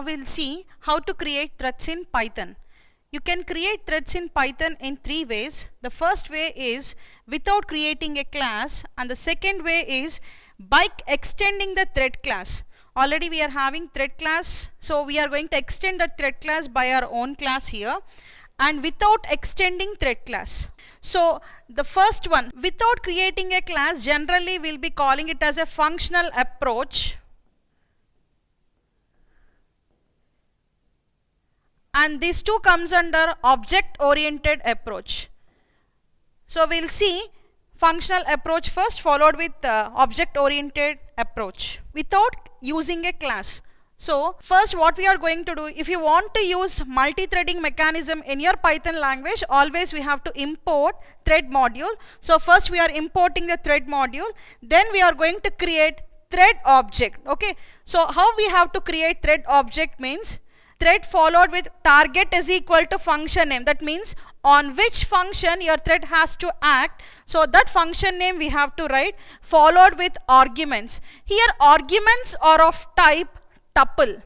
We'll see how to create threads in Python. You can create threads in Python in three ways. The first way is without creating a class, and the second way is by extending the thread class. Already we are having thread class, so we are going to extend the thread class by our own class here, and without extending thread class. So the first one, without creating a class, generally we'll be calling it as a functional approach. And these two comes under object oriented approach. So we'll see functional approach first, followed with object oriented approach without using a class. So first what we are going to do, if you want to use multi-threading mechanism in your Python language, always we have to import thread module. So first we are importing the thread module, then we are going to create thread object. Okay, so how we have to create thread object means thread followed with target is equal to function name. That means on which function your thread has to act. So that function name we have to write, followed with arguments. Here arguments are of type tuple.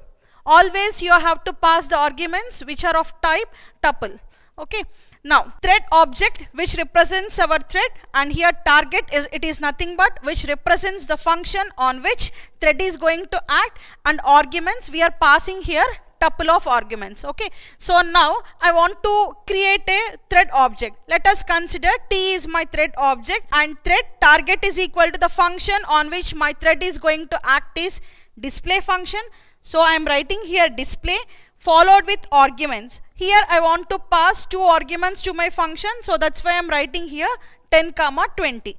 Always you have to pass the arguments which are of type tuple. Okay. Now thread object which represents our thread, and here target is nothing but which represents the function on which thread is going to act, and arguments we are passing here tuple of arguments. Okay, so now I want to create a thread object. Let us consider T is my thread object, and thread target is equal to the function on which my thread is going to act is display function. So I am writing here display followed with arguments. Here I want to pass two arguments to my function, so that's why I am writing here 10, 20.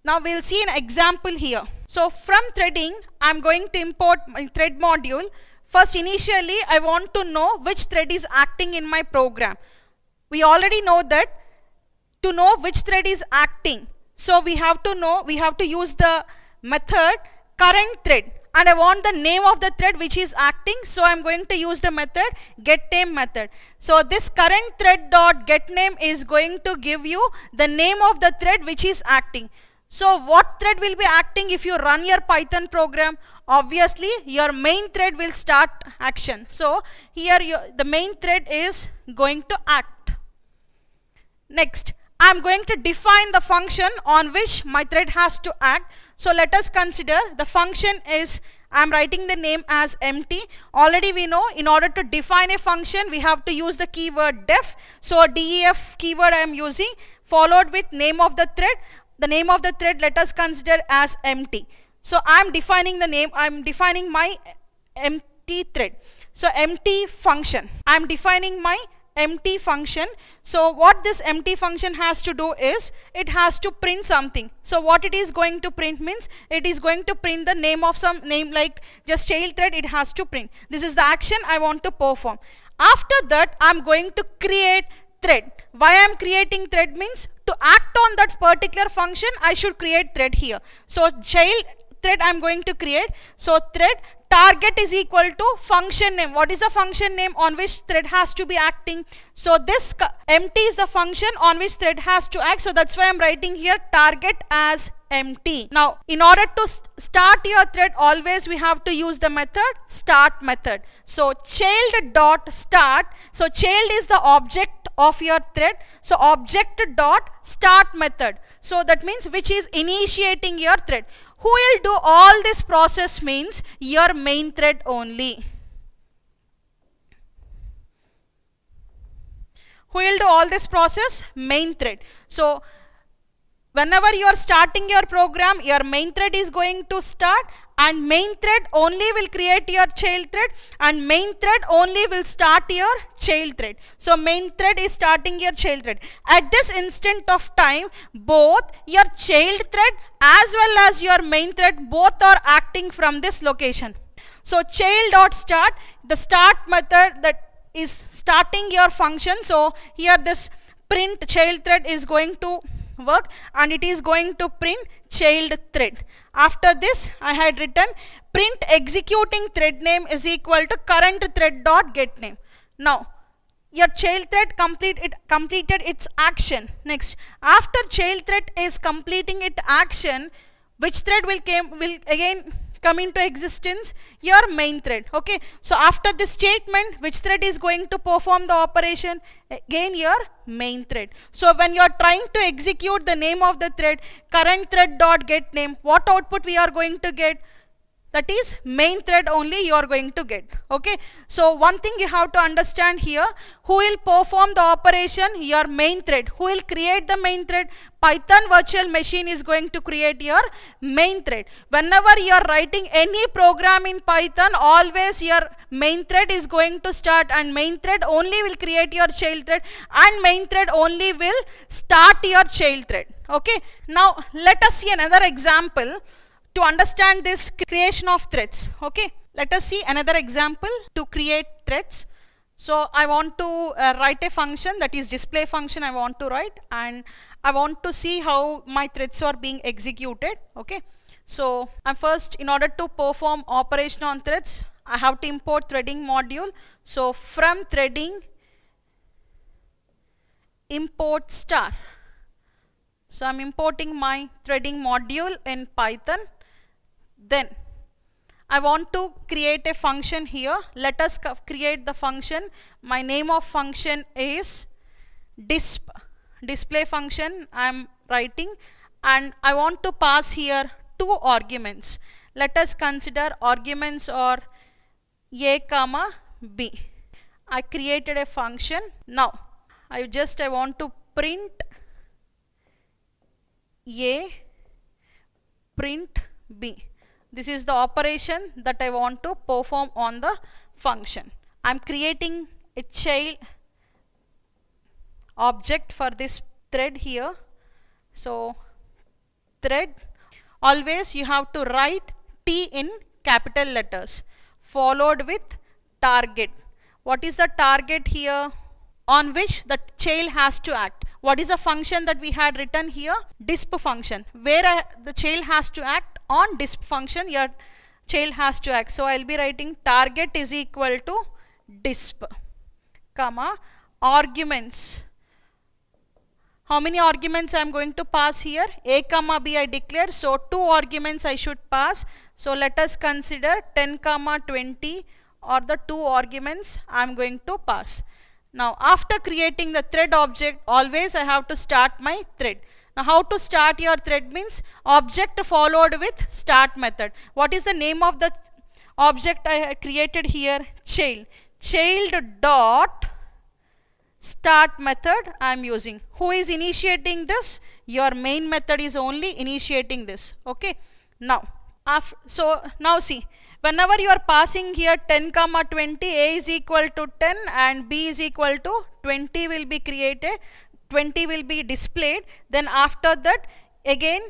Now we'll see an example here. So from threading I am going to import my thread module. First, initially I want to know which thread is acting in my program. We already know that to know which thread is acting, so we have to use the method current thread, and I want the name of the thread which is acting, so I am going to use the method getName method. So this current thread dot getName is going to give you the name of the thread which is acting. So what thread will be acting if you run your Python program? Obviously your main thread will start action. So here the main thread is going to act. Next, I am going to define the function on which my thread has to act. So let us consider the function is, I am writing the name as empty. Already we know in order to define a function we have to use the keyword def. So def keyword I am using, followed with name of the thread. The name of the thread let us consider as empty. So I am defining the name, I am defining my empty thread. So empty function, I am defining my empty function. So what this empty function has to do is it has to print something. So what it is going to print means it is going to print the name of some name, like just child thread it has to print. This is the action I want to perform. After that I am going to create thread. Why I am creating thread means to act on that particular function I should create thread here. So child thread I am going to create. So thread target is equal to function name. What is the function name on which thread has to be acting? So this empty is the function on which thread has to act. So that's why I am writing here target as empty. Now in order to start your thread, always we have to use the method start method. So child dot start. So child is the object of your thread. So object dot start method. So that means which is initiating your thread. Who will do all this process means your main thread only. Who will do all this process? Main thread. So whenever you are starting your program, your main thread is going to start, and main thread only will create your child thread, and main thread only will start your child thread. So main thread is starting your child thread. At this instant of time, both your child thread as well as your main thread both are acting from this location. So child dot start, the start method that is starting your function. So here this print child thread is going to work, and it is going to print child thread. After this I had written print executing thread name is equal to current thread dot get name. Now your child thread completed its action. Next, after child thread is completing its action, which thread will again come into existence? Your main thread. Okay, so after this statement, which thread is going to perform the operation? Again your main thread. So when you are trying to execute the name of the thread, current thread dot get name, what output we are going to get? That is main thread only you are going to get. Okay, so one thing you have to understand here, who will perform the operation? Your main thread. Who will create the main thread? Python virtual machine is going to create your main thread. Whenever you are writing any program in Python, always your main thread is going to start, and main thread only will create your child thread, and main thread only will start your child thread. Okay, now let us see another example to understand this creation of threads. Okay, let us see another example to create threads. So I want to write a function, that is display function I want to write, and I want to see how my threads are being executed. Okay, so first, in order to perform operation on threads, I have to import threading module. So from threading, import star. So I'm importing my threading module in Python. Then I want to create a function here. Let us create the function. My name of function is display function I am writing, and I want to pass here two arguments. Let us consider arguments are a comma b. I created a function. Now I want to print a, print b. This is the operation that I want to perform on the function. I am creating a child object for this thread here. So thread, always you have to write T in capital letters followed with target. What is the target here? On which the child has to act. What is the function that we had written here? Disp function, where the child has to act. On disp function your child has to act. So I will be writing target is equal to disp, comma, arguments. How many arguments I am going to pass here? A comma b I declare, so two arguments I should pass. So let us consider 10 comma 20 or the two arguments I am going to pass. Now after creating the thread object, always I have to start my thread. Now how to start your thread means object followed with start method. What is the name of the object I created here? Child. Child dot start method I am using. Who is initiating this? Your main method is only initiating this. Okay. Now now see, whenever you are passing here 10 comma 20, a is equal to 10 and b is equal to 20 will be created. 20 will be displayed. Then after that again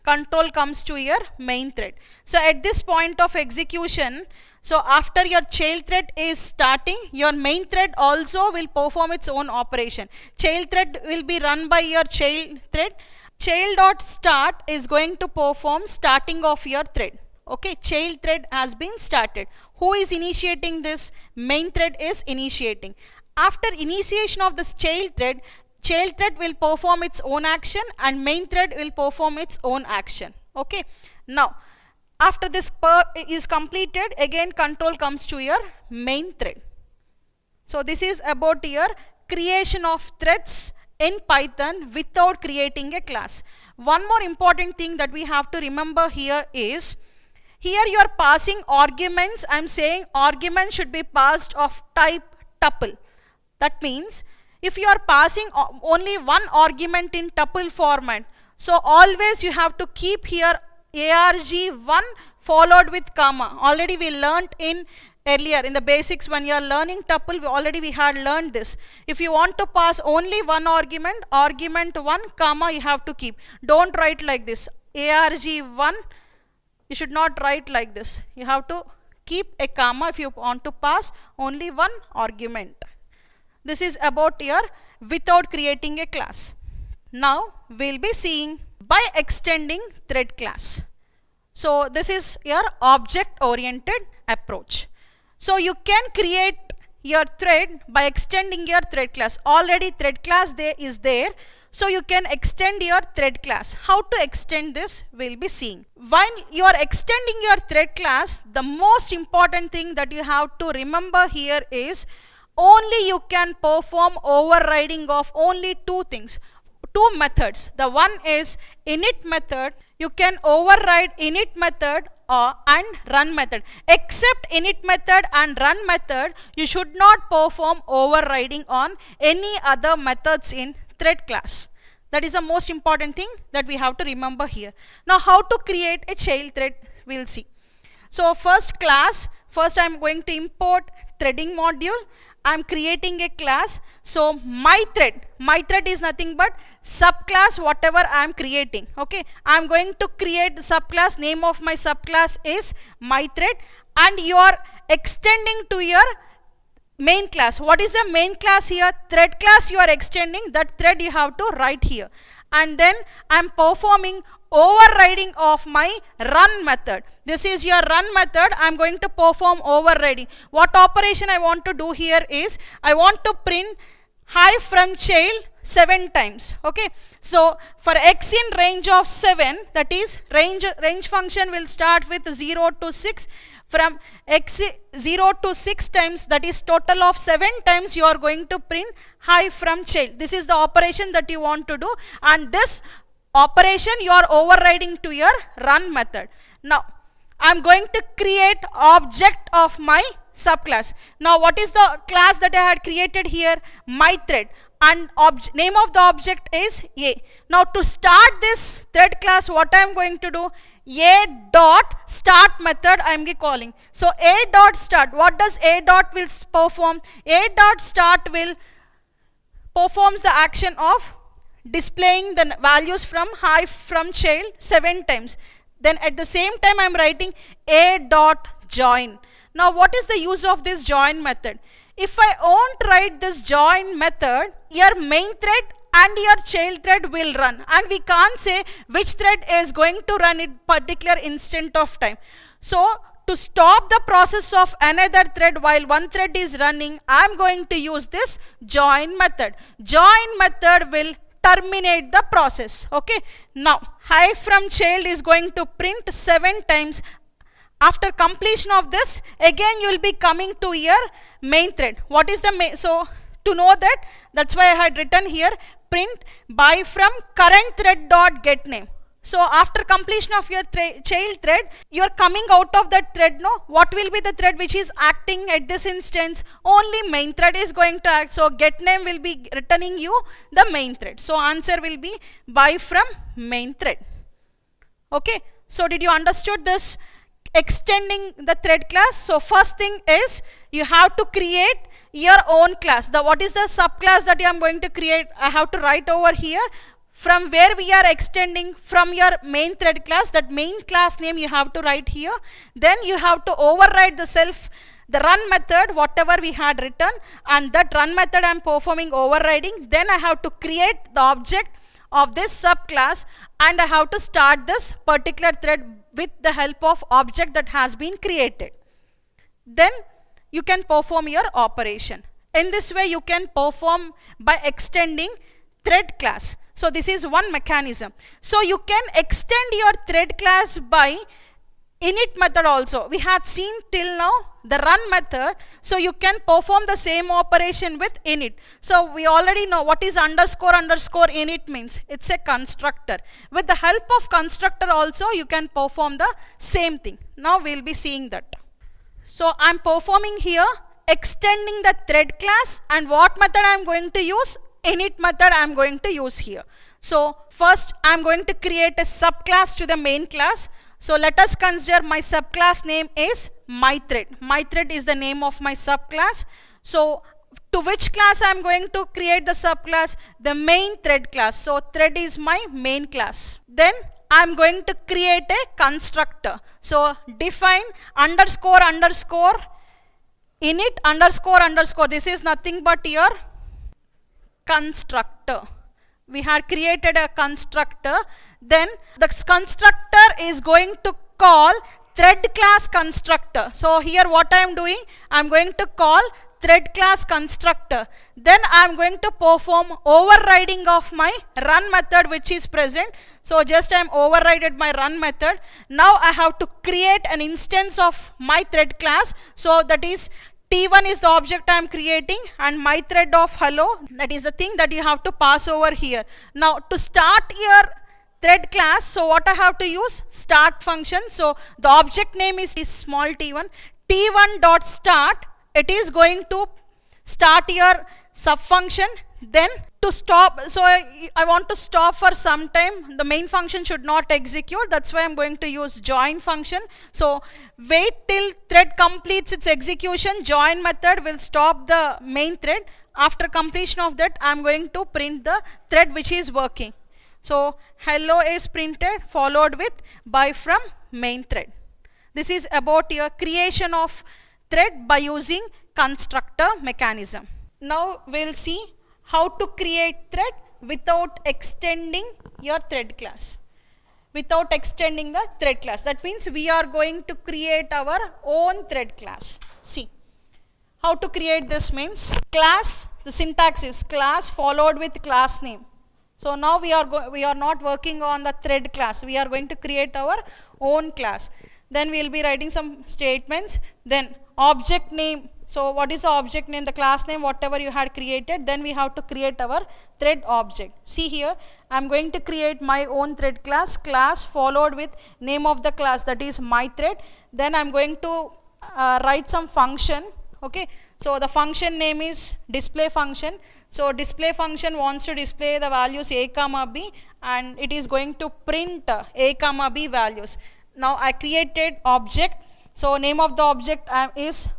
control comes to your main thread. So at this point of execution, so after your child thread is starting, your main thread also will perform its own operation. Child thread will be run by your child thread. Child.start is going to perform starting of your thread. Okay, child thread has been started. Who is initiating this? Main thread is initiating. After initiation of this child thread will perform its own action and main thread will perform its own action. Okay. Now after this is completed, again control comes to your main thread. So this is about your creation of threads in Python without creating a class. One more important thing that we have to remember here is, here you are passing arguments. I am saying argument should be passed of type tuple. That means if you are passing only one argument in tuple format, so always you have to keep here arg1 followed with comma. Already we learnt in earlier in the basics when you are learning tuple, we had learned this. If you want to pass only one argument, argument 1 comma you have to keep. Don't write like this. arg1, you should not write like this. You have to keep a comma if you want to pass only one argument. This is about your without creating a class. Now we will be seeing by extending thread class. So this is your object oriented approach. So you can create your thread by extending your thread class. Already thread class is there. So you can extend your thread class. How to extend this we'll be seeing. While you are extending your thread class, the most important thing that you have to remember here is only you can perform overriding of only two things, two methods. The one is init method. You can override init method and run method. Except init method and run method, you should not perform overriding on any other methods in thread class. That is the most important thing that we have to remember here. Now how to create a child thread we'll see. So first I am going to import threading module. I am creating a class. So my thread is nothing but subclass whatever I am creating. Okay, I am going to create the subclass. Name of my subclass is my thread, and you are extending to your main class. What is the main class here? Thread class you are extending. That thread you have to write here, and then I am performing overriding of my run method. This is your run method. I am going to perform overriding. What operation I want to do here is I want to print hi from child 7 times. Okay, so for x in range of 7, that is range function will start with 0 to 6. From x 0 to 6 times, that is total of 7 times, you are going to print hi from child. This is the operation that you want to do, and this operation you are overriding to your run method. Now I am going to create object of my subclass. Now what is the class that I had created here? My thread, and name of the object is A. Now to start this thread class, what I am going to do? A dot start method I am calling. So A dot start, what does A dot will perform? A dot start will performs the action of displaying the values from hi from child 7 times. Then at the same time I am writing A dot join. Now what is the use of this join method? If I won't write this join method, your main thread and your child thread will run, and we can't say which thread is going to run in particular instant of time. So to stop the process of another thread while one thread is running, I am going to use this join method. Join method will terminate the process. Okay, now hi from child is going to print 7 times. After completion of this, again you will be coming to your main thread. What is the main? So to know that, that's why I had written here print by from current thread dot get name. So after completion of your child thread, you are coming out of that thread. No, what will be the thread which is acting at this instance? Only main thread is going to act. So get name will be returning you the main thread. So answer will be by from main thread. Okay, so did you understood this extending the thread class? So first thing is you have to create your own class. What is the subclass that I am going to create? I have to write over here from where we are extending from your main thread class. That main class name you have to write here. Then you have to override the run method whatever we had written, and that run method I am performing overriding. Then I have to create the object of this subclass, and I have to start this particular thread with the help of object that has been created. Then you can perform your operation. In this way you can perform by extending thread class. So this is one mechanism. So you can extend your thread class by init method also. We had seen till now the run method. So you can perform the same operation with init. So we already know what is underscore init means. It's a constructor. With the help of constructor also you can perform the same thing. Now we'll be seeing that. So I'm performing here extending the thread class, and what method I'm going to use? Init method I'm going to use here. So first I'm going to create a subclass to the main class. So let us consider my subclass name is my thread. My thread is the name of my subclass. So to which class I'm going to create the subclass? The main thread class. So thread is my main class. Then I'm going to create a constructor. So define underscore init underscore. This is nothing but your constructor. We had created a constructor. Then the constructor is going to call thread class constructor. So here what I am doing, I am going to call thread class constructor. Then I am going to perform overriding of my run method which is present. So just I am overrided my run method. Now I have to create an instance of my thread class. So that is T1 is the object I am creating, and my thread of hello, that is the thing that you have to pass over here. Now to start your thread class, so what I have to use? Start function. So the object name is small t1. T1 dot start, it is going to start your sub function. Then to stop, so I want to stop for some time. The main function should not execute. That's why I'm going to use join function. So wait till thread completes its execution. Join method will stop the main thread. After completion of that, I'm going to print the thread which is working. So hello is printed, followed with by from main thread. This is about your creation of thread by using constructor mechanism. Now we'll see how to create thread without extending your thread class. Without extending the thread class. That means we are going to create our own thread class. See, how to create this means class, the syntax is class followed with class name. So now we are not working on the thread class. We are going to create our own class. Then we will be writing some statements. Then object name. So what is the object name? The class name, whatever you had created. Then we have to create our thread object. See here, I am going to create my own thread class. Class followed with name of the class, that is my thread. Then I am going to write some function. Okay. So the function name is display function. So display function wants to display the values a comma b, and it is going to print a comma b values. Now I created object. So name of the object is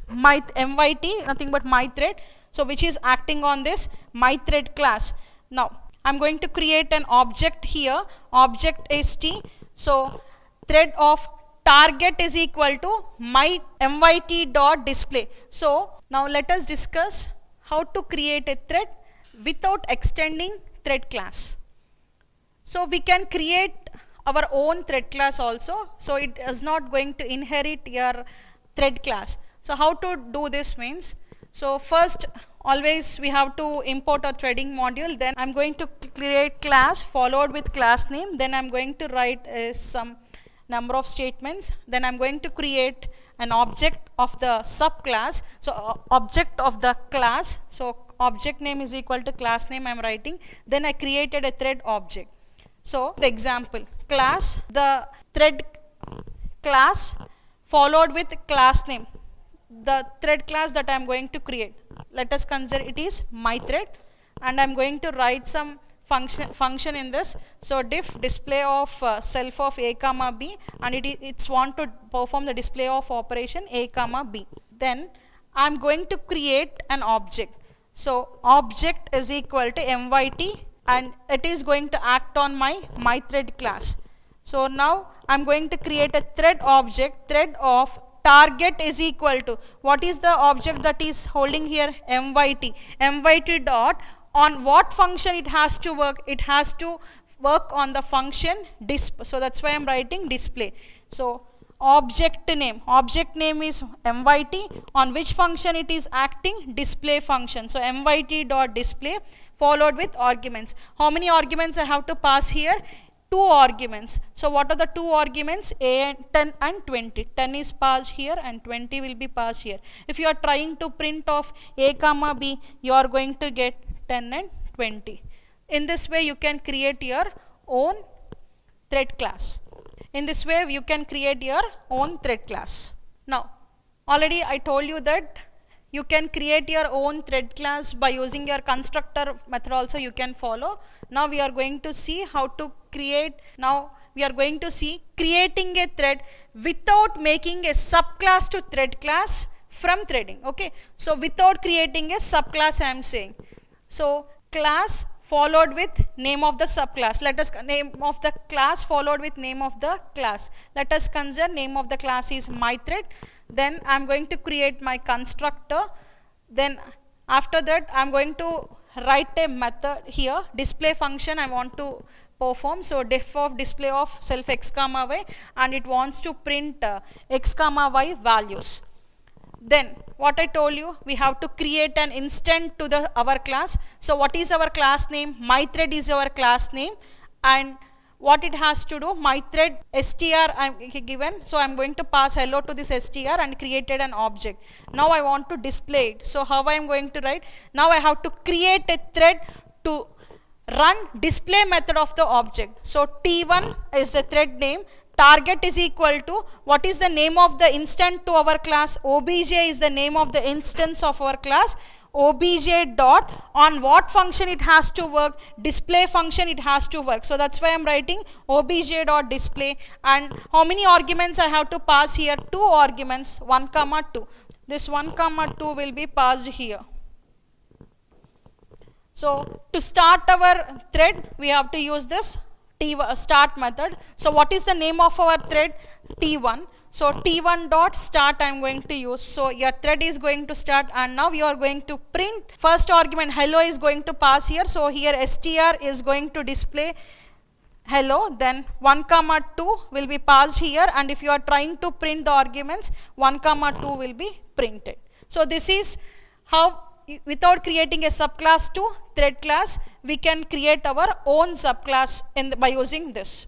my myt, nothing but my thread. So which is acting on this my thread class. Now I'm going to create an object here. Object is t. So thread of target is equal to my myt dot display. So now let us discuss how to create a thread without extending thread class. So we can create our own thread class also. So it is not going to inherit your thread class. So how to do this means, so first always we have to import a threading module. Then I'm going to create class followed with class name. Then I'm going to write some number of statements. Then I'm going to create an object of the subclass. So object of the class. So object name is equal to class name I'm writing. Then I created a thread object. So the example class, the thread class followed with class name. The thread class that I am going to create. Let us consider it is my thread, and I am going to write some function in this. So diff display of self of a comma b, and it's want to perform the display of operation a comma b. Then I am going to create an object. So object is equal to myt, and it is going to act on my thread class. So now I am going to create a thread object. Thread of target is equal to, what is the object that is holding here? myt. myt dot, on what function it has to work? It has to work on the function disp. So that's why I'm writing display. So object name is myt, on which function it is acting? Display function. So myt dot display followed with arguments. How many arguments I have to pass here? 2 arguments. So what are the 2 arguments? A and 10 and 20. 10 is passed here and 20 will be passed here. If you are trying to print of a comma b, you are going to get 10 and 20. In this way you can create your own thread class. In this way you can create your own thread class. Now already I told you that you can create your own thread class by using your constructor method also you can follow. Now we are going to see how to create. Now we are going to see creating a thread without making a subclass to thread class from threading. Okay. So without creating a subclass I am saying. So class followed with name of the subclass. Let us name of the class followed with name of the class. Let us consider name of the class is my thread. Then I am going to create my constructor. Then after that I am going to write a method here. Display function I want to perform. So diff of display of self x comma y, and it wants to print x comma y values. Then what I told you, we have to create an instance to our class. So what is our class name? MyThread is our class name, and what it has to do, MyThread str I am given, so I am going to pass hello to this str and created an object. Now I want to display it. So how I am going to write? Now I have to create a thread to run display method of the object. So T1 is the thread name, target is equal to, what is the name of the instance to our class? Obj is the name of the instance of our class. Obj dot, on what function it has to work? Display function it has to work. So that's why I'm writing obj dot display. And how many arguments I have to pass here? 2 arguments, 1 comma 2. This 1 comma 2 will be passed here. So to start our thread, we have to use this start method. So what is the name of our thread? T1. So T1 dot start I am going to use. So your thread is going to start, and now you are going to print. First argument hello is going to pass here. So here str is going to display hello. Then 1 comma 2 will be passed here, and if you are trying to print the arguments, 1 comma 2 will be printed. So this is how, without creating a subclass to thread class, we can create our own subclass by using this.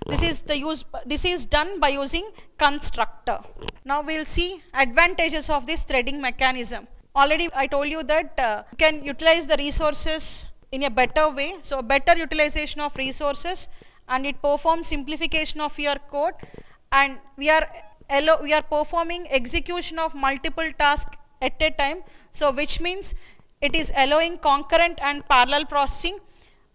This is done by using constructor. Now we'll see advantages of this threading mechanism. Already I told you that you can utilize the resources in a better way. So better utilization of resources, and it performs simplification of your code, and we are performing execution of multiple tasks at a time. So which means it is allowing concurrent and parallel processing,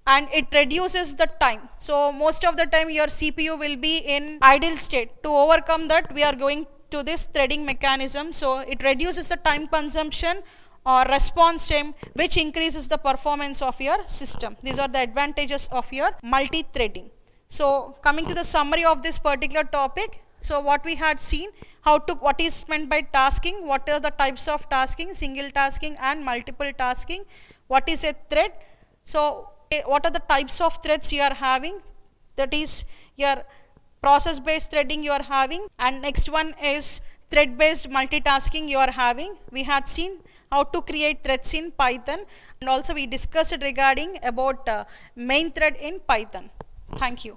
and it reduces the time. So most of the time your CPU will be in idle state. To overcome that, we are going to this threading mechanism. So it reduces the time consumption or response time, which increases the performance of your system. These are the advantages of your multi-threading. So coming to the summary of this particular topic, so what we had seen, what is meant by tasking, what are the types of tasking, single tasking and multiple tasking, what is a thread. So what are the types of threads you are having, that is your process based threading you are having, and next one is thread based multitasking you are having. We had seen how to create threads in Python, and also we discussed regarding about main thread in Python. Thank you.